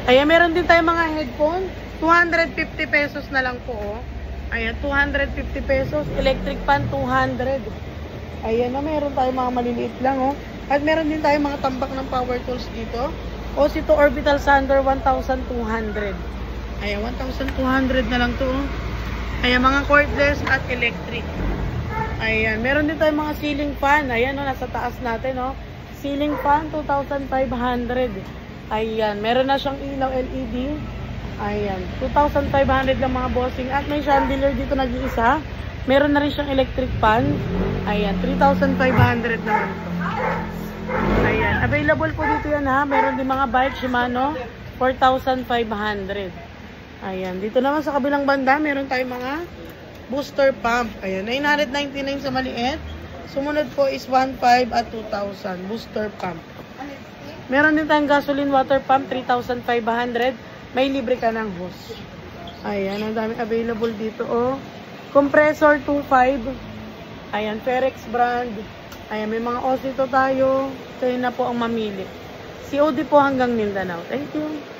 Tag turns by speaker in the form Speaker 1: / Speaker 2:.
Speaker 1: Ayan, meron din tayo mga headphone. 250 pesos na lang po, oh. Ayan, 250 pesos. Electric fan, 200. Ayan na, meron tayo mga maliliit lang, oh. At meron din tayo mga tambak ng power tools dito. Osito Orbital Sander, 1,200. Ayan, 1,200 na lang to, oh. Ayan, mga cordless at electric. Ayan, meron din tayo mga ceiling fan. Ayan, oh, nasa taas natin, oh. Ceiling fan, 2,500. Ayan, meron na siyang ilaw LED. Ayan, 2,500 lang mga bossing. At may chandelier dito nag-iisa. Meron na rin siyang electric fan. Ayan, 3,500 naman ito. Ayan, available po dito yan ha. Meron din mga bike Shimano, 4,500. Ayan, dito naman sa kabilang banda, meron tayong mga booster pump. Ayan, 999 sa maliit. Sumunod po is 1,500 at 2,000 booster pump. Meron din tayong gasoline water pump, 3,500. May libre ka ng hose. Ayan, ang daming available dito, oh. Compressor, 2,500. Ayan, Ferex brand. Ayan, may mga Osito tayo. Kayo na po ang mamili. COD po hanggang Mindanao. Thank you.